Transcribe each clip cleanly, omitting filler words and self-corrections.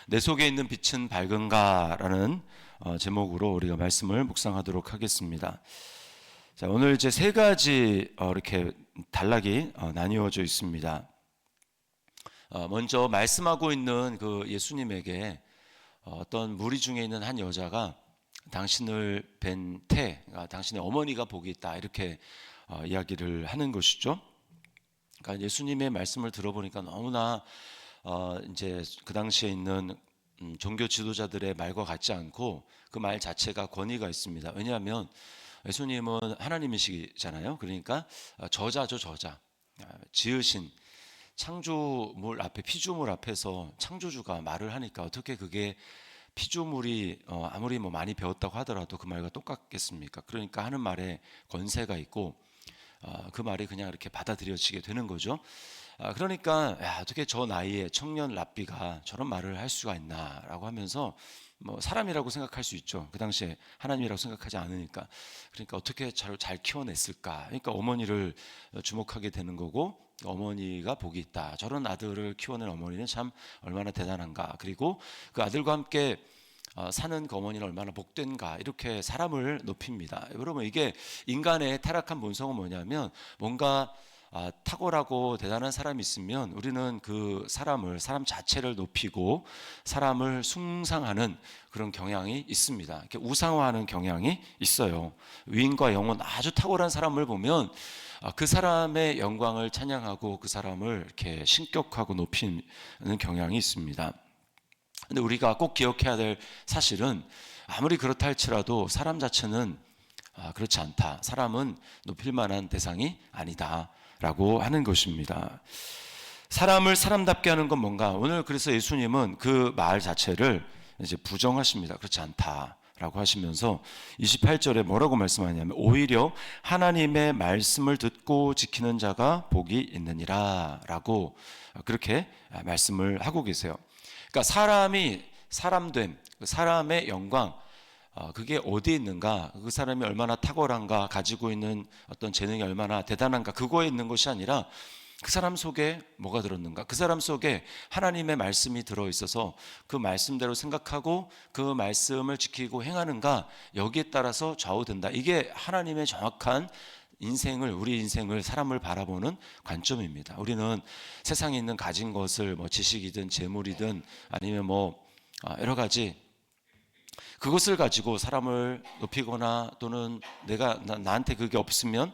내 속에 있는 빛은 밝은가라는 제목으로 우리가 말씀을 묵상하도록 하겠습니다. 자, 오늘 이제 세 가지 이렇게 단락이 나뉘어져 있습니다. 먼저 말씀하고 있는 그 예수님에게 어떤 무리 중에 있는 한 여자가 당신을 뵌 그러니까 당신의 어머니가 복이 있다 이렇게 이야기를 하는 것이죠. 그러니까 예수님의 말씀을 들어보니까 너무나 이제 그 당시에 있는 종교 지도자들의 말과 같지 않고 그 말 자체가 권위가 있습니다. 왜냐하면 예수님은 하나님이시잖아요. 그러니까 저자죠, 저자. 지으신 창조물 앞에, 피조물 앞에서 창조주가 말을 하니까 어떻게 그게 피조물이 아무리 뭐 많이 배웠다고 하더라도 그 말과 똑같겠습니까? 그러니까 하는 말에 권세가 있고 그 말이 그냥 이렇게 받아들여지게 되는 거죠. 그러니까 어떻게 저 나이에 청년 랍비가 저런 말을 할 수가 있나라고 하면서 뭐 사람이라고 생각할 수 있죠. 그 당시에 하나님이라고 생각하지 않으니까. 그러니까 어떻게 잘 키워냈을까. 그러니까 어머니를 주목하게 되는 거고, 어머니가 복이 있다. 저런 아들을 키워낸 어머니는 참 얼마나 대단한가. 그리고 그 아들과 함께 사는 그 어머니는 얼마나 복된가. 이렇게 사람을 높입니다. 여러분, 이게 인간의 타락한 본성은 뭐냐면 뭔가 탁월하고 대단한 사람이 있으면 우리는 그 사람 자체를 높이고 사람을 숭상하는 그런 경향이 있습니다. 이렇게 우상화하는 경향이 있어요. 위인과 영혼 아주 탁월한 사람을 보면 그 사람의 영광을 찬양하고 그 사람을 이렇게 신격하고 높이는 경향이 있습니다. 근데 우리가 꼭 기억해야 될 사실은 아무리 그렇다 할지라도 사람 자체는 그렇지 않다. 사람은 높일 만한 대상이 아니다. 라고 하는 것입니다. 사람을 사람답게 하는 건 뭔가? 오늘 그래서 예수님은 그 말 자체를 이제 부정하십니다. 그렇지 않다라고 하시면서 28절에 뭐라고 말씀하냐면 오히려 하나님의 말씀을 듣고 지키는 자가 복이 있느니라 라고 그렇게 말씀을 하고 계세요. 그러니까 사람이 사람됨, 사람의 영광, 그게 어디에 있는가, 그 사람이 얼마나 탁월한가, 가지고 있는 어떤 재능이 얼마나 대단한가, 그거에 있는 것이 아니라 그 사람 속에 뭐가 들었는가, 그 사람 속에 하나님의 말씀이 들어있어서 그 말씀대로 생각하고 그 말씀을 지키고 행하는가, 여기에 따라서 좌우된다. 이게 하나님의 정확한 우리 인생을, 사람을 바라보는 관점입니다. 우리는 세상에 있는 가진 것을 뭐 지식이든 재물이든 아니면 뭐 여러 가지 그것을 가지고 사람을 높이거나 또는 나한테 그게 없으면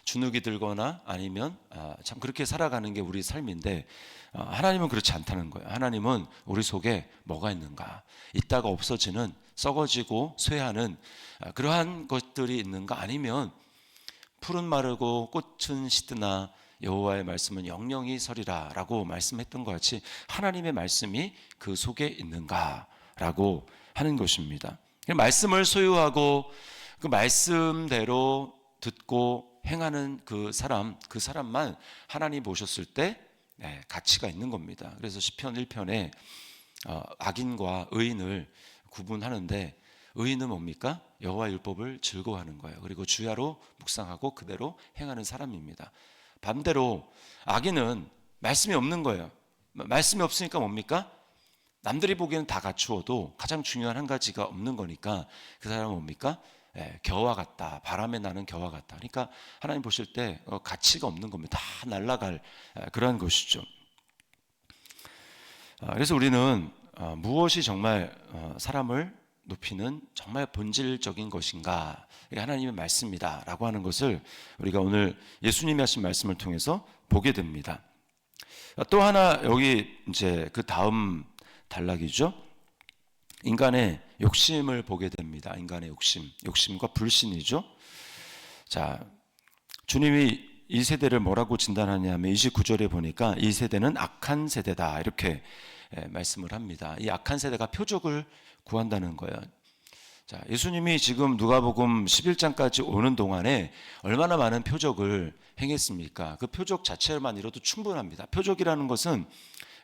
주눅이 들거나 아니면 참 그렇게 살아가는 게 우리 삶인데 하나님은 그렇지 않다는 거예요. 하나님은 우리 속에 뭐가 있는가, 있다가 없어지는, 썩어지고 쇠하는 그러한 것들이 있는가, 아니면 푸른 마르고 꽃은 시드나 여호와의 말씀은 영영이 서리라 라고 말씀했던 것 같이 하나님의 말씀이 그 속에 있는가라고 하는 것입니다. 말씀을 소유하고 그 말씀대로 듣고 행하는 그 사람만 하나님 보셨을 때 가치가 있는 겁니다. 그래서 시편 1편에 악인과 의인을 구분하는데, 의인은 뭡니까? 여호와 율법을 즐거워하는 거예요. 그리고 주야로 묵상하고 그대로 행하는 사람입니다. 반대로 악인은 말씀이 없는 거예요. 말씀이 없으니까 뭡니까? 남들이 보기에는 다 갖추어도 가장 중요한 한 가지가 없는 거니까 그 사람은 뭡니까? 겨와 같다. 바람에 나는 겨와 같다. 그러니까 하나님 보실 때 가치가 없는 겁니다. 다 날아갈 그러한 것이죠. 그래서 우리는 무엇이 정말 사람을 높이는 정말 본질적인 것인가? 이게 하나님의 말씀이다 라고 하는 것을 우리가 오늘 예수님이 하신 말씀을 통해서 보게 됩니다. 또 하나 여기 이제 그 다음 단락이죠. 인간의 욕심을 보게 됩니다. 인간의 욕심과 불신이죠. 자, 주님이 이 세대를 뭐라고 진단하냐면 29절에 보니까 이 세대는 악한 세대다 이렇게 말씀을 합니다. 이 악한 세대가 표적을 구한다는 거예요. 자, 예수님이 지금 누가복음 11장까지 오는 동안에 얼마나 많은 표적을 행했습니까? 그 표적 자체만으로도 충분합니다. 표적이라는 것은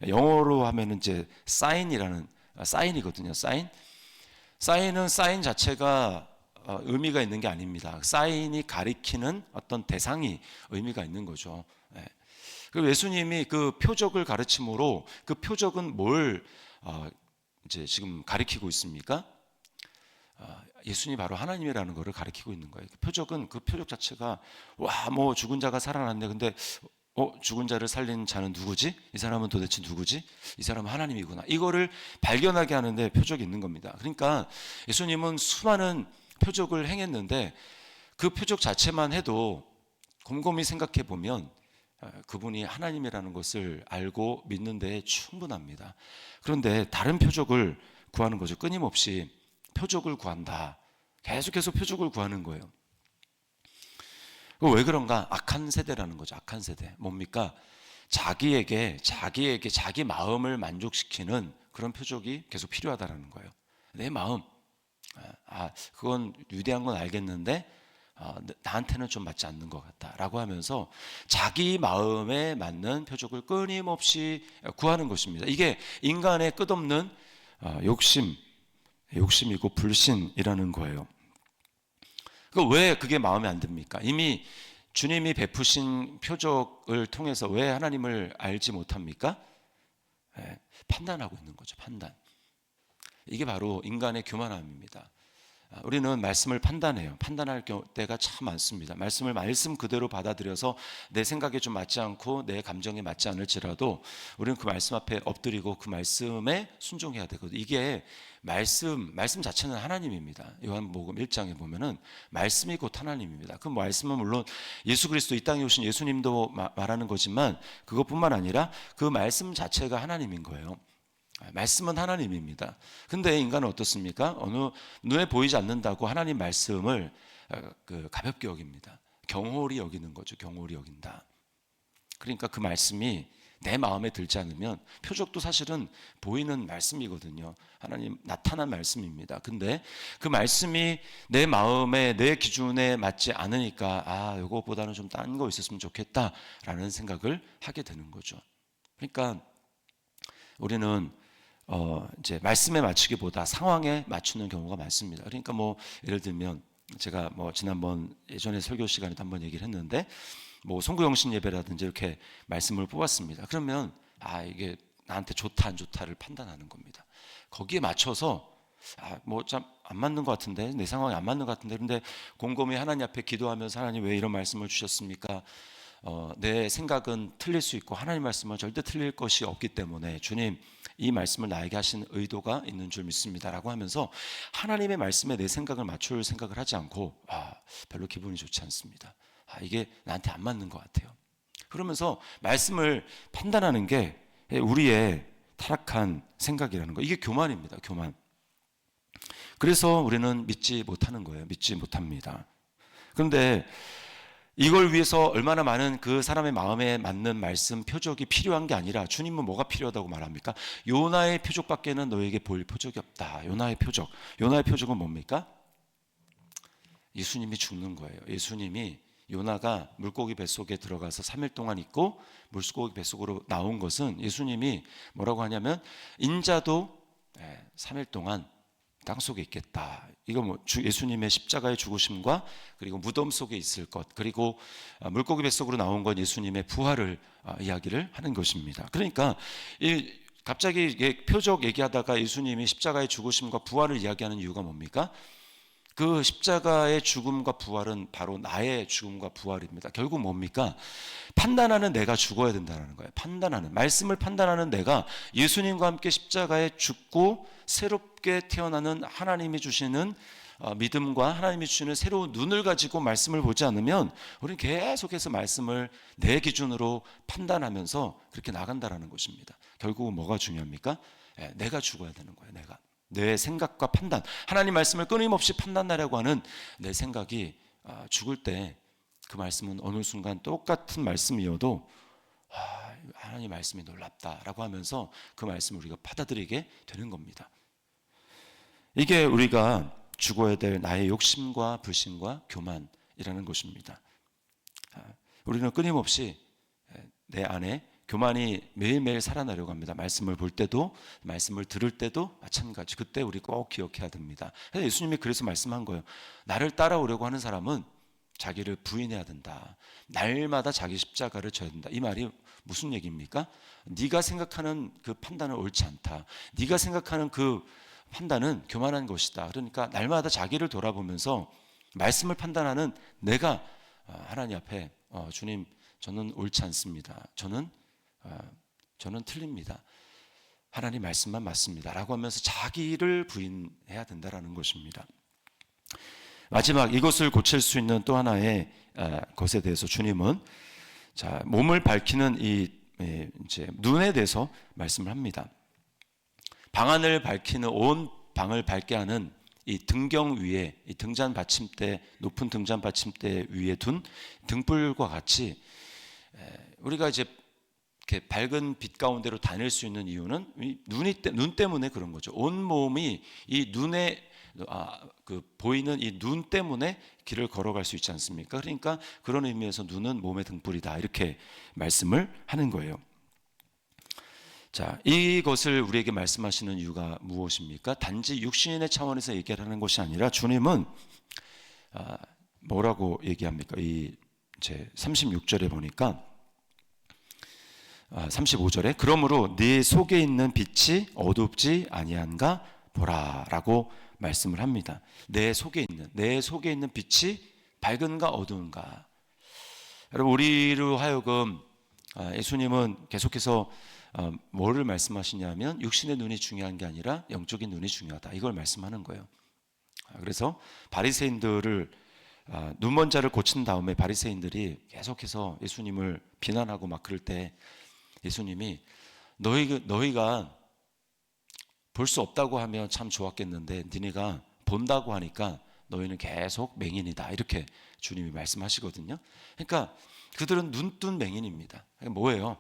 영어로 하면은 이제 사인이거든요. 사인은 사인 자체가 의미가 있는 게 아닙니다. 사인이 가리키는 어떤 대상이 의미가 있는 거죠. 그리고 예수님이 그 표적을 가르침으로 그 표적은 뭘 이제 지금 가리키고 있습니까? 예수님이 바로 하나님이라는 것을 가리키고 있는 거예요. 표적은 그 표적 자체가 와, 뭐 죽은 자가 살아났네. 근데 죽은 자를 살린 자는 누구지? 이 사람은 도대체 누구지? 이 사람은 하나님이구나. 이거를 발견하게 하는데 표적이 있는 겁니다. 그러니까 예수님은 수많은 표적을 행했는데 그 표적 자체만 해도 곰곰이 생각해 보면 그분이 하나님이라는 것을 알고 믿는 데 충분합니다. 그런데 다른 표적을 구하는 거죠. 끊임없이 표적을 구한다. 계속해서 표적을 구하는 거예요. 왜 그런가? 악한 세대라는 거죠. 악한 세대. 뭡니까? 자기에게 자기 마음을 만족시키는 그런 표적이 계속 필요하다는 거예요. 내 마음. 그건 위대한 건 알겠는데 나한테는 좀 맞지 않는 것 같다라고 하면서 자기 마음에 맞는 표적을 끊임없이 구하는 것입니다. 이게 인간의 끝없는 욕심이고 불신이라는 거예요. 왜 그게 마음에 안 듭니까? 이미 주님이 베푸신 표적을 통해서 왜 하나님을 알지 못합니까? 판단하고 있는 거죠. 판단. 이게 바로 인간의 교만함입니다. 우리는 말씀을 판단해요. 판단할 때가 참 많습니다. 말씀을 말씀 그대로 받아들여서 내 생각에 좀 맞지 않고 내 감정에 맞지 않을지라도 우리는 그 말씀 앞에 엎드리고 그 말씀에 순종해야 되거든요. 이게 말씀 자체는 하나님입니다. 요한복음 1장에 보면은 말씀이 곧 하나님입니다. 그 말씀은 물론 예수 그리스도 이 땅에 오신 예수님도 말하는 거지만 그것뿐만 아니라 그 말씀 자체가 하나님인 거예요. 말씀은 하나님입니다. 근데 인간은 어떻습니까? 눈에 보이지 않는다고 하나님 말씀을 가볍게 여깁니다. 경홀히 여기는 거죠. 경홀히 여긴다. 그러니까 그 말씀이 내 마음에 들지 않으면 표적도 사실은 보이는 말씀이거든요. 하나님 나타난 말씀입니다. 근데 그 말씀이 내 마음에 내 기준에 맞지 않으니까 이거보다는 좀 딴 거 있었으면 좋겠다라는 생각을 하게 되는 거죠. 그러니까 우리는 이제 말씀에 맞추기보다 상황에 맞추는 경우가 많습니다. 그러니까 뭐 예를 들면 제가 지난번 예전에 설교 시간에도 한번 얘기를 했는데 송구영신 예배라든지 이렇게 말씀을 뽑았습니다. 그러면 이게 나한테 좋다 안 좋다를 판단하는 겁니다. 거기에 맞춰서 참 안 맞는 것 같은데 내 상황이 안 맞는 것 같은데 근데 곰곰이 하나님 앞에 기도하면서 하나님 왜 이런 말씀을 주셨습니까? 내 생각은 틀릴 수 있고 하나님 말씀은 절대 틀릴 것이 없기 때문에 주님 이 말씀을 나에게 하신 의도가 있는 줄 믿습니다라고 하면서 하나님의 말씀에 내 생각을 맞출 생각을 하지 않고 별로 기분이 좋지 않습니다. 이게 나한테 안 맞는 것 같아요. 그러면서 말씀을 판단하는 게 우리의 타락한 생각이라는 거. 이게 교만입니다. 교만. 그래서 우리는 믿지 못하는 거예요. 믿지 못합니다. 그런데 이걸 위해서 얼마나 많은 그 사람의 마음에 맞는 말씀, 표적이 필요한 게 아니라 주님은 뭐가 필요하다고 말합니까? 요나의 표적밖에는 너에게 보일 표적이 없다. 요나의 표적. 요나의 표적은 뭡니까? 예수님이 죽는 거예요. 예수님이 요나가 물고기 뱃속에 들어가서 3일 동안 있고 물고기 뱃속으로 나온 것은 예수님이 뭐라고 하냐면 인자도 3일 동안 땅속에 있겠다. 이거 예수님의 십자가의 죽으심과 그리고 무덤 속에 있을 것 그리고 물고기 뱃속으로 나온 건 예수님의 부활을 이야기를 하는 것입니다. 그러니까 갑자기 표적 얘기하다가 예수님이 십자가의 죽으심과 부활을 이야기하는 이유가 뭡니까? 그 십자가의 죽음과 부활은 바로 나의 죽음과 부활입니다. 결국 뭡니까? 판단하는 내가 죽어야 된다는 거예요. 말씀을 판단하는 내가 예수님과 함께 십자가에 죽고 새롭게 태어나는 하나님이 주시는 믿음과 하나님이 주시는 새로운 눈을 가지고 말씀을 보지 않으면 우리는 계속해서 말씀을 내 기준으로 판단하면서 그렇게 나간다는 것입니다. 결국은 뭐가 중요합니까? 내가 죽어야 되는 거예요. 내 생각과 판단, 하나님 말씀을 끊임없이 판단하려고 하는 내 생각이 죽을 때 그 말씀은 어느 순간 똑같은 말씀이어도 하나님 말씀이 놀랍다라고 하면서 그 말씀을 우리가 받아들이게 되는 겁니다. 이게 우리가 죽어야 될 나의 욕심과 불신과 교만이라는 것입니다. 우리는 끊임없이 내 안에 교만이 매일매일 살아나려고 합니다. 말씀을 볼 때도 말씀을 들을 때도 마찬가지. 그때 우리 꼭 기억해야 됩니다. 예수님이 그래서 말씀한 거예요. 나를 따라오려고 하는 사람은 자기를 부인해야 된다. 날마다 자기 십자가를 져야 된다. 이 말이 무슨 얘기입니까? 네가 생각하는 그 판단은 옳지 않다. 네가 생각하는 그 판단은 교만한 것이다. 그러니까 날마다 자기를 돌아보면서 말씀을 판단하는 내가 하나님 앞에 주님, 저는 옳지 않습니다. 저는 틀립니다. 하나님 말씀만 맞습니다. 라고 하면서 자기를 부인해야 된다라는 것입니다. 마지막 이것을 고칠 수 있는 또 하나의 것에 대해서 주님은 몸을 밝히는 이제 눈에 대해서 말씀을 합니다. 방안을 밝히는 온 방을 밝게 하는 이 등경 위에 이 등잔 받침대 높은 등잔 받침대 위에 둔 등불과 같이 우리가 이제 이렇게 밝은 빛 가운데로 다닐 수 있는 이유는 눈 때문에 그런 거죠. 온 몸이 이 눈에 그 보이는 이 눈 때문에 길을 걸어갈 수 있지 않습니까? 그러니까 그런 의미에서 눈은 몸의 등불이다 이렇게 말씀을 하는 거예요. 자, 이것을 우리에게 말씀하시는 이유가 무엇입니까? 단지 육신의 차원에서 얘기하는 것이 아니라 주님은 뭐라고 얘기합니까? 이 이제 36절에 보니까 35절에 그러므로 네 속에 있는 빛이 어둡지 아니한가 보라라고 말씀을 합니다. 내 속에 있는 빛이 밝은가 어두운가. 여러분, 우리로 하여금 예수님은 계속해서 뭐를 말씀하시냐면 육신의 눈이 중요한 게 아니라 영적인 눈이 중요하다. 이걸 말씀하는 거예요. 그래서 바리새인들을 눈먼 자를 고친 다음에 바리새인들이 계속해서 예수님을 비난하고 막 그럴 때 예수님이 너희가 볼 수 없다고 하면 참 좋았겠는데 니네가 본다고 하니까 너희는 계속 맹인이다 이렇게 주님이 말씀하시거든요. 그러니까 그들은 눈뜬 맹인입니다. 뭐예요?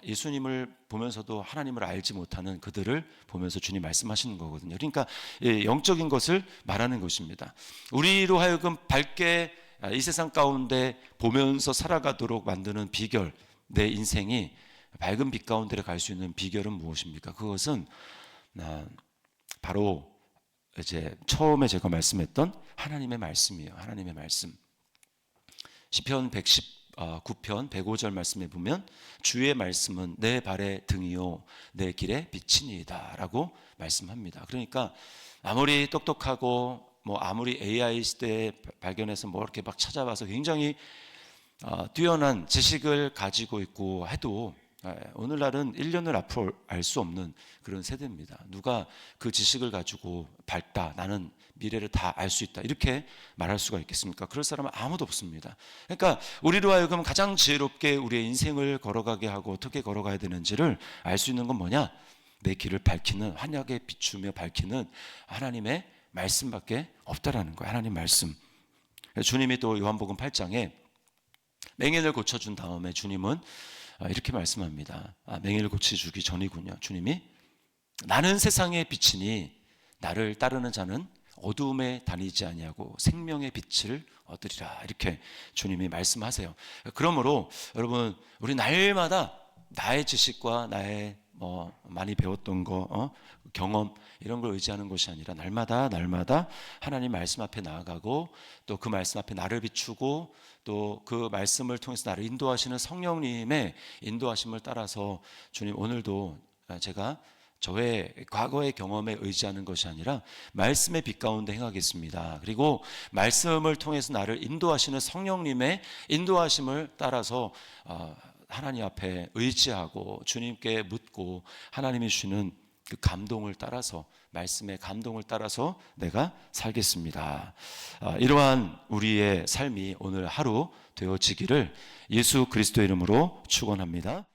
예수님을 보면서도 하나님을 알지 못하는 그들을 보면서 주님 말씀하시는 거거든요. 그러니까 영적인 것을 말하는 것입니다. 우리로 하여금 밝게 이 세상 가운데 보면서 살아가도록 만드는 비결, 내 인생이 밝은 빛 가운데로 갈 수 있는 비결은 무엇입니까? 그것은 바로 이제 처음에 제가 말씀했던 하나님의 말씀이에요. 하나님의 말씀. 시편 119편 105절 말씀에 보면 주의 말씀은 내 발의 등이요 내 길의 빛이니이다 라고 말씀합니다. 그러니까 아무리 똑똑하고 아무리 AI 시대에 발견해서 이렇게 막 찾아봐서 굉장히 뛰어난 지식을 가지고 있고 해도 오늘날은 1년을 앞으로 알 수 없는 그런 세대입니다. 누가 그 지식을 가지고 밝다, 나는 미래를 다 알 수 있다 이렇게 말할 수가 있겠습니까? 그럴 사람은 아무도 없습니다. 그러니까 우리로 하여금 가장 지혜롭게 우리의 인생을 걸어가게 하고 어떻게 걸어가야 되는지를 알 수 있는 건 뭐냐? 내 길을 밝히는, 환하게 비추며 밝히는 하나님의 말씀밖에 없다라는 거예요. 하나님 말씀. 주님이 또 요한복음 8장에 맹인을 고쳐준 다음에 주님은 이렇게 말씀합니다. 맹인을 고쳐주기 전이군요. 주님이 나는 세상의 빛이니 나를 따르는 자는 어두움에 다니지 아니하고 생명의 빛을 얻으리라 이렇게 주님이 말씀하세요. 그러므로 여러분 우리 날마다 나의 지식과 나의 많이 배웠던 거 경험 이런 걸 의지하는 것이 아니라 날마다 하나님 말씀 앞에 나아가고 또 그 말씀 앞에 나를 비추고 또 그 말씀을 통해서 나를 인도하시는 성령님의 인도하심을 따라서 주님 오늘도 제가 저의 과거의 경험에 의지하는 것이 아니라 말씀의 빛 가운데 행하겠습니다. 그리고 말씀을 통해서 나를 인도하시는 성령님의 인도하심을 따라서 하나님 앞에 의지하고 주님께 묻고 하나님이 주시는 그 감동을 따라서 말씀의 감동을 따라서 내가 살겠습니다. 이러한 우리의 삶이 오늘 하루 되어지기를 예수 그리스도의 이름으로 축원합니다.